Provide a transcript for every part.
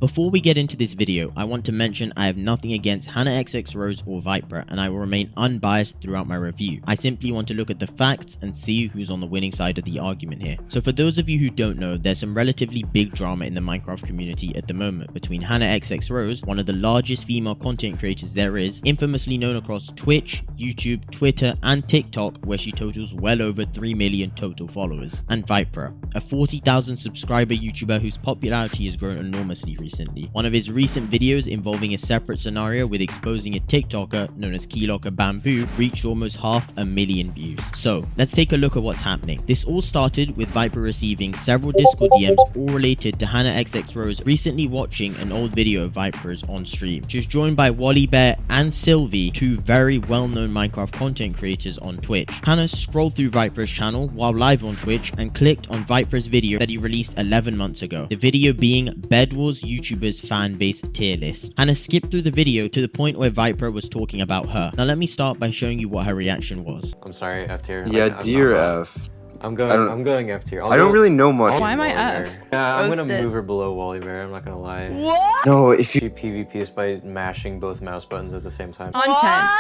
Before we get into this video, I want to mention I have nothing against Hannahxxrose or Viprah, and I will remain unbiased throughout my review. I simply want to look at the facts and see who's on the winning side of the argument here. So for those of you who don't know, there's some relatively big drama in the Minecraft community at the moment between Hannahxxrose, one of the largest female content creators there is, infamously known across Twitch, YouTube, Twitter, and TikTok, where she totals well over 3 million total followers, and Viprah, a 40,000 subscriber YouTuber whose popularity has grown enormously recently. One of his recent videos involving a separate scenario with exposing a TikToker known as Keylocker Bamboo reached almost 500,000 views. So let's take a look at what's happening. This all started with Viprah receiving several Discord DMs all related to Hannahxxrose recently watching an old video of Viprah's on stream. She was joined by Wally Bear and Sylvie, two very well-known Minecraft content creators on Twitch. Hannah scrolled through Viprah's channel while live on Twitch and clicked on Viprah's video that he released 11 months ago. The video being Bed Wars YouTubers fan base tier list. Hannah skipped through the video to the point where Viprah was talking about her. Now let me start by showing you what her reaction was. I'm sorry, F tier. Yeah, dear F. I'm going F tier. I don't really know much. Why am I F? Yeah, I'm gonna move her below Wally Bear, I'm not gonna lie. What? No, if you She PvPs by mashing both mouse buttons at the same time. Content. What?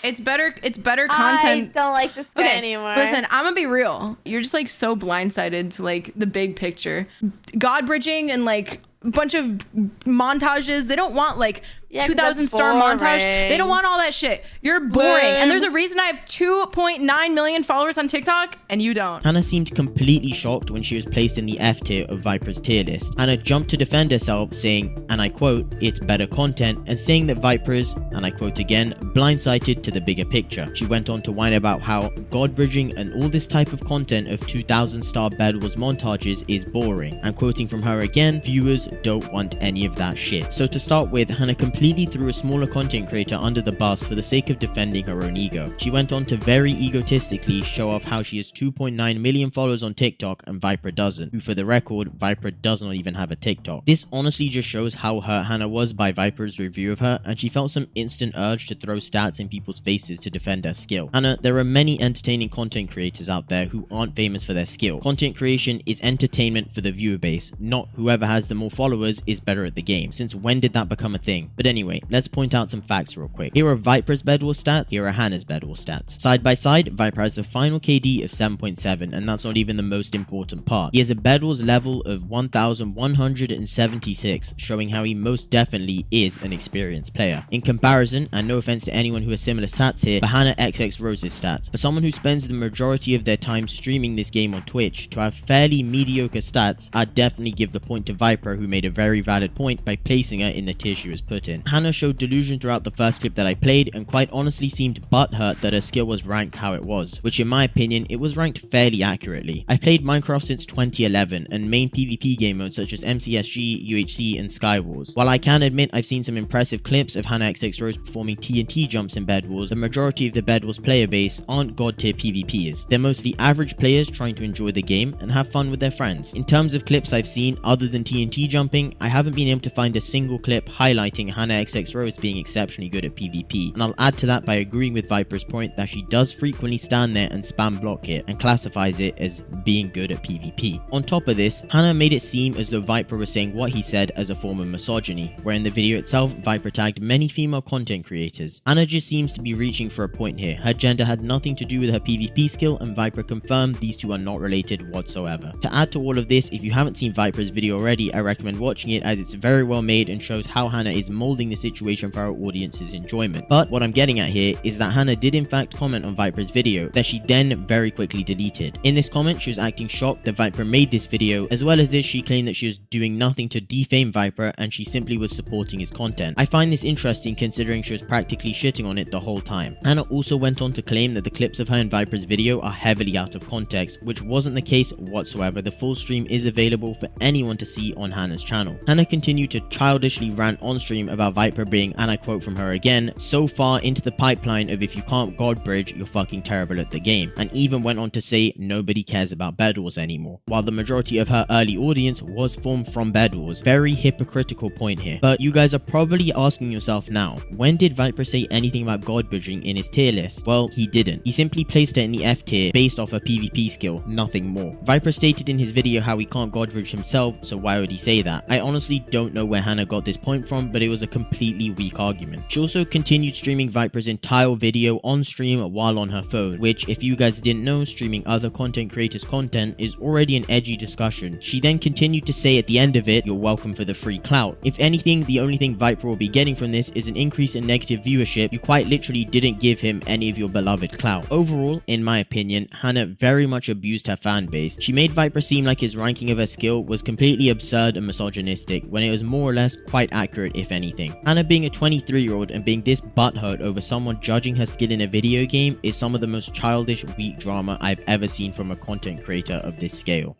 It's better content. I don't like this guy anymore. Listen, I'm gonna be real. You're just like so blindsided to like the big picture. God bridging and like a bunch of montages. They don't want like 2,000 star montage. They don't want all that shit. You're boring. And there's a reason I have 2.9 million followers on TikTok and you don't. Hannah seemed completely shocked when she was placed in the F tier of Viprah's tier list. Hannah jumped to defend herself, saying, and I quote, "It's better content," and saying that Viprah's, and I quote again, blindsided to the bigger picture. She went on to whine about how God bridging and all this type of content of 2,000 star Bed Wars montages is boring. And quoting from her again, viewers don't want any of that shit. So to start with, Hannah completely threw a smaller content creator under the bus for the sake of defending her own ego. She went on to very egotistically show off how she has 2.9 million followers on TikTok and Viprah doesn't, who for the record, Viprah does not even have a TikTok. This honestly just shows how hurt Hannah was by Viprah's review of her, and she felt some instant urge to throw stats in people's faces to defend her skill. Hannah, there are many entertaining content creators out there who aren't famous for their skill. Content creation is entertainment for the viewer base, not whoever has the more followers is better at the game. Since when did that become a thing? But anyway, let's point out some facts real quick. Here are Viprah's Bed Wars stats, here are Hannah's Bed Wars stats. Side by side, Viprah has a final KD of 7.7, and that's not even the most important part. He has a Bed Wars level of 1,176, showing how he most definitely is an experienced player. In comparison, and no offense to anyone who has similar stats here, for Hannahxxrose's stats, for someone who spends the majority of their time streaming this game on Twitch, to have fairly mediocre stats, I'd definitely give the point to Viprah, who made a very valid point by placing her in the tier she was put in. Hannah showed delusion throughout the first clip that I played and quite honestly seemed butthurt that her skill was ranked how it was, which in my opinion, it was ranked fairly accurately. I've played Minecraft since 2011 and main PvP game modes such as MCSG, UHC, and Skywars. While I can admit I've seen some impressive clips of Hannahxxrose performing TNT jumps in Bed Wars, the majority of the Bed Wars player base aren't god tier PvPers. They're mostly average players trying to enjoy the game and have fun with their friends. In terms of clips I've seen other than TNT jumping, I haven't been able to find a single clip highlighting Hannahxxrose being exceptionally good at PvP, and I'll add to that by agreeing with Viprah's point that she does frequently stand there and spam block hit and classifies it as being good at PvP. On top of this, Hannah made it seem as though Viprah was saying what he said as a form of misogyny, where in the video itself, Viprah tagged many female content creators. Hannah just seems to be reaching for a point here. Her gender had nothing to do with her PvP skill, and Viprah confirmed these two are not related whatsoever. To add to all of this, if you haven't seen Viprah's video already, I recommend watching it as it's very well made and shows how Hannah is molding the situation for our audience's enjoyment. But what I'm getting at here is that Hannah did in fact comment on Viprah's video that she then very quickly deleted. In this comment, she was acting shocked that Viprah made this video. As well as this, she claimed that she was doing nothing to defame Viprah and she simply was supporting his content. I find this interesting considering she was practically shitting on it the whole time. Hannah also went on to claim that the clips of her in Viprah's video are heavily out of context, which wasn't the case whatsoever. The full stream is available for anyone to see on Hannah's channel. Hannah continued to childishly rant on stream about Viprah being, and I quote from her again, so far into the pipeline of if you can't god bridge, you're fucking terrible at the game, and even went on to say nobody cares about Bed Wars anymore, while the majority of her early audience was formed from Bed Wars. Very hypocritical point here. But you guys are probably asking yourself now, when did Viprah say anything about god bridging in his tier list? Well, he didn't. He simply placed her in the F tier based off her PvP skill, nothing more. Viprah stated in his video how he can't god bridge himself, so why would he say say that. I honestly don't know where Hannah got this point from, but it was a completely weak argument. She also continued streaming Viprah's entire video on stream while on her phone, which, if you guys didn't know, streaming other content creators' content is already an edgy discussion. She then continued to say at the end of it, "You're welcome for the free clout." If anything, the only thing Viprah will be getting from this is an increase in negative viewership. You quite literally didn't give him any of your beloved clout. Overall, in my opinion, Hannah very much abused her fan base. She made Viprah seem like his ranking of her skill was completely absurd and misogynistic, when it was more or less quite accurate if anything. Hannah being a 23-year-old and being this butthurt over someone judging her skill in a video game is some of the most childish, weak drama I've ever seen from a content creator of this scale.